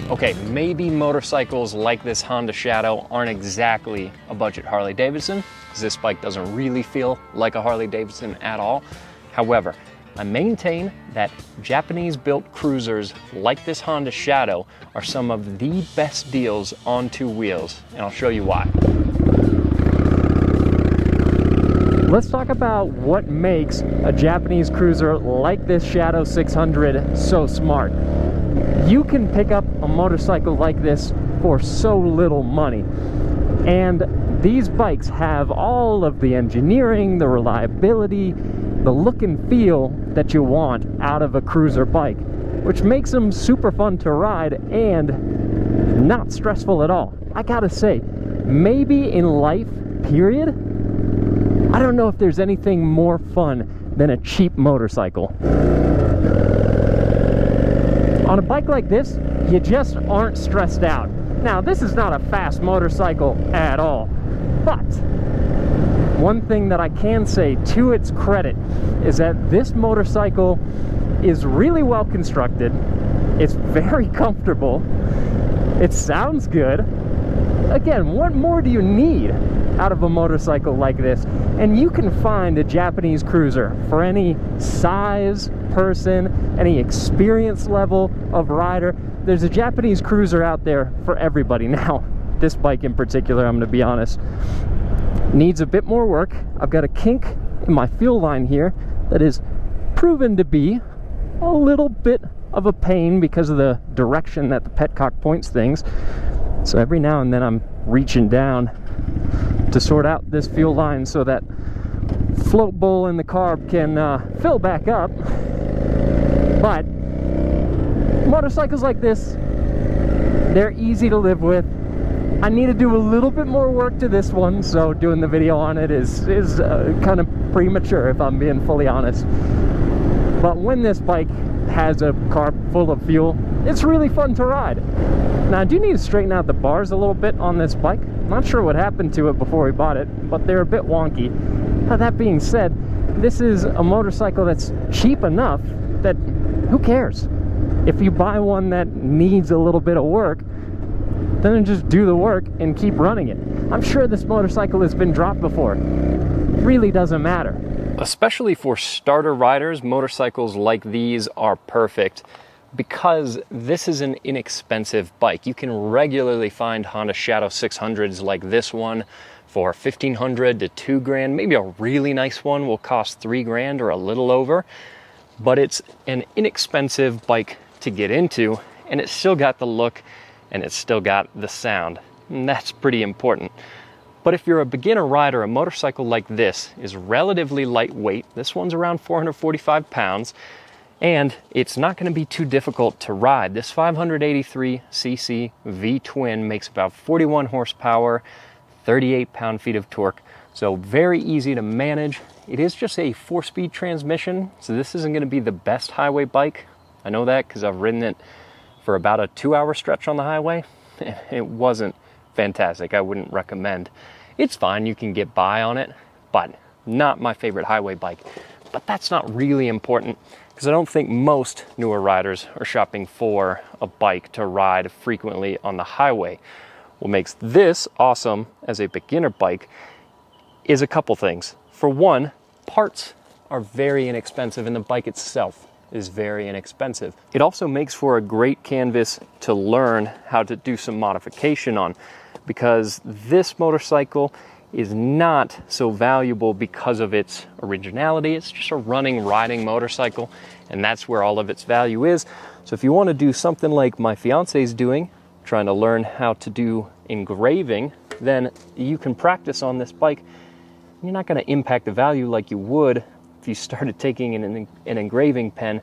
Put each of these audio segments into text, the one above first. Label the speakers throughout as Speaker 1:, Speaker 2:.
Speaker 1: Okay, maybe motorcycles like this Honda Shadow aren't exactly a budget Harley Davidson, because this bike doesn't really feel like a Harley Davidson at all. However, I maintain that Japanese-built cruisers like this Honda Shadow are some of the best deals on two wheels, and I'll show you why. Let's talk about what makes a Japanese cruiser like this Shadow 600 so smart. You can pick up a motorcycle like this for so little money, and these bikes have all of the engineering, the reliability, the look and feel that you want out of a cruiser bike, which makes them super fun to ride and not stressful at all. I gotta say, maybe in life, period, I don't know if there's anything more fun than a cheap motorcycle. On a bike like this, you just aren't stressed out. Now, this is not a fast motorcycle at all, but one thing that I can say to its credit is that this motorcycle is really well constructed. It's very comfortable. It sounds good. Again, what more do you need out of a motorcycle like this? And you can find a Japanese cruiser for any size, person, any experience level of rider. There's a Japanese cruiser out there for everybody. Now, this bike in particular, I'm going to be honest, needs a bit more work. I've got a kink in my fuel line here that is proven to be a little bit of a pain because of the direction that the petcock points things. So every now and then I'm reaching down to sort out this fuel line so that float bowl in the carb can fill back up. But motorcycles like this, they're easy to live with. I need to do a little bit more work to this one, so doing the video on it is kind of premature, if I'm being fully honest. But when this bike has a carb full of fuel, it's really fun to ride. Now, I do need to straighten out the bars a little bit on this bike. I'm not sure what happened to it before we bought it, but they're a bit wonky. Now, that being said, this is a motorcycle that's cheap enough that who cares? If you buy one that needs a little bit of work, then just do the work and keep running it. I'm sure this motorcycle has been dropped before. It really doesn't matter. Especially for starter riders, motorcycles like these are perfect because this is an inexpensive bike. You can regularly find Honda Shadow 600s like this one for $1,500 to $2,000. Maybe a really nice one will cost $3,000 or a little over, but it's an inexpensive bike to get into, and it's still got the look and it's still got the sound, and that's pretty important. But if you're a beginner rider, a motorcycle like this is relatively lightweight. This one's around 445 pounds, and it's not going to be too difficult to ride. This 583cc V-twin makes about 41 horsepower, 38 pound-feet of torque, so very easy to manage. It is just a 4-speed transmission, so this isn't going to be the best highway bike. I know that because I've ridden it for about a 2-hour stretch on the highway. It wasn't fantastic. I wouldn't recommend. It's fine, you can get by on it, but not my favorite highway bike. But that's not really important because I don't think most newer riders are shopping for a bike to ride frequently on the highway. What makes this awesome as a beginner bike is a couple things. For one, parts are very inexpensive and the bike itself is very inexpensive. It also makes for a great canvas to learn how to do some modification on, because this motorcycle is not so valuable because of its originality. It's just a running, riding motorcycle, and that's where all of its value is. So if you want to do something like my fiance's doing, trying to learn how to do engraving, then you can practice on this bike. You're not going to impact the value like you would if you started taking an engraving pen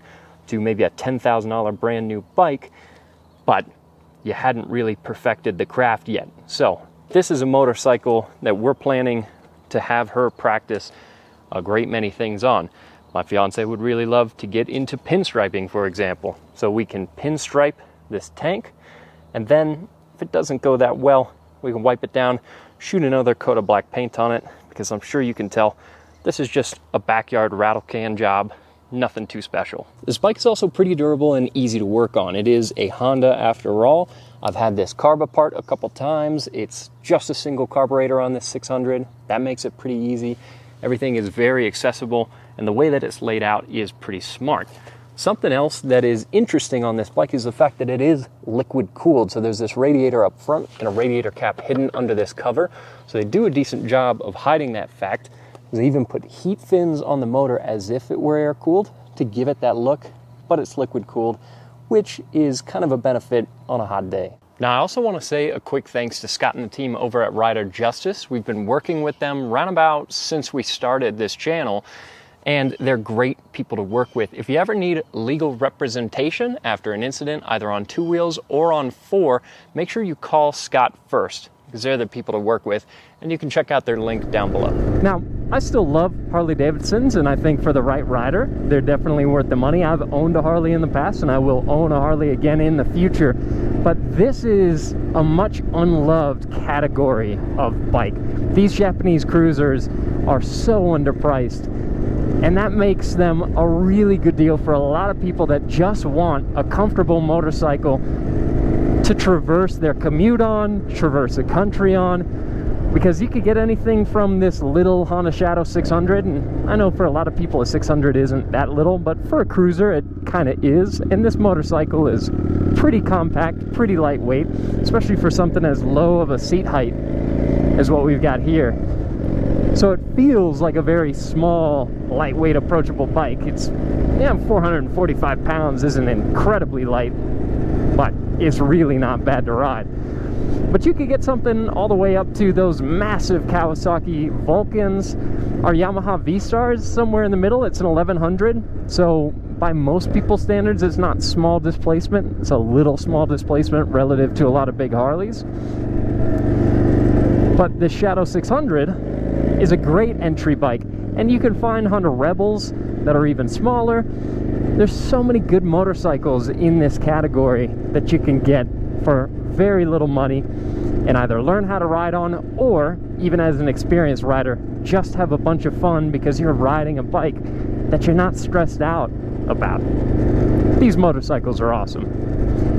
Speaker 1: to maybe a $10,000 brand new bike, but you hadn't really perfected the craft yet. So this is a motorcycle that we're planning to have her practice a great many things on. My fiance would really love to get into pinstriping, for example. So we can pinstripe this tank, and then if it doesn't go that well, we can wipe it down, shoot another coat of black paint on it, because I'm sure you can tell this is just a backyard rattle can job.
Speaker 2: nothing too special. This bike is also pretty durable and easy to work on. It is a Honda after all. I've had this carb apart a couple times. It's just a single carburetor on this 600. That makes it pretty easy. Everything is very accessible, and the way that it's laid out is pretty smart. Something else that is interesting on this bike is the fact that it is liquid cooled. So there's this radiator up front and a radiator cap hidden under this cover. So they do a decent job of hiding that fact. They even put heat fins on the motor as if it were air cooled to give it that look, but it's liquid cooled, which is kind of a benefit on a hot day. Now, I also want to say a quick thanks to Scott and the team over at Rider Justice. We've been working with them roundabout since we started this channel, and they're great people to work with. If you ever need legal representation after an incident, either on 2 wheels or on 4, make sure you call Scott first, because they're the people to work with, and you can check out their link down below.
Speaker 1: Now, I still love Harley Davidsons, and I think for the right rider, they're definitely worth the money. I've owned a Harley in the past, and I will own a Harley again in the future. But this is a much unloved category of bike. These Japanese cruisers are so underpriced, and that makes them a really good deal for a lot of people that just want a comfortable motorcycle to traverse their commute on, traverse the country on, because you could get anything from this little Honda Shadow 600, and I know for a lot of people a 600 isn't that little, but for a cruiser it kind of is, and this motorcycle is pretty compact, pretty lightweight, especially for something as low of a seat height as what we've got here. So it feels like a very small, lightweight, approachable bike. It's, 445 pounds isn't incredibly light, but it's really not bad to ride. But you could get something all the way up to those massive Kawasaki Vulcans. Our Yamaha V-Star is somewhere in the middle. It's an 1100. So by most people's standards, it's not small displacement. It's a little small displacement relative to a lot of big Harleys. But the Shadow 600 is a great entry bike. And you can find Honda Rebels that are even smaller. There's so many good motorcycles in this category that you can get for very little money and either learn how to ride on, or even as an experienced rider, just have a bunch of fun because you're riding a bike that you're not stressed out about. These motorcycles are awesome.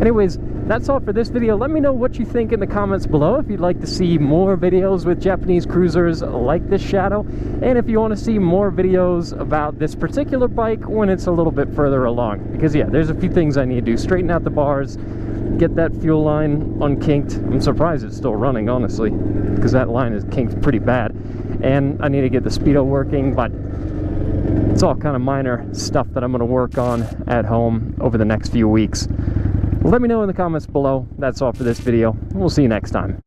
Speaker 1: Anyways, that's all for this video. Let me know what you think in the comments below if you'd like to see more videos with Japanese cruisers like this Shadow, and if you want to see more videos about this particular bike when it's a little bit further along. Because there's a few things I need to do. Straighten out the bars, get that fuel line unkinked. I'm surprised it's still running, honestly, because that line is kinked pretty bad. And I need to get the speedo working, but it's all kind of minor stuff that I'm going to work on at home over the next few weeks. Let me know in the comments below. That's all for this video. We'll see you next time.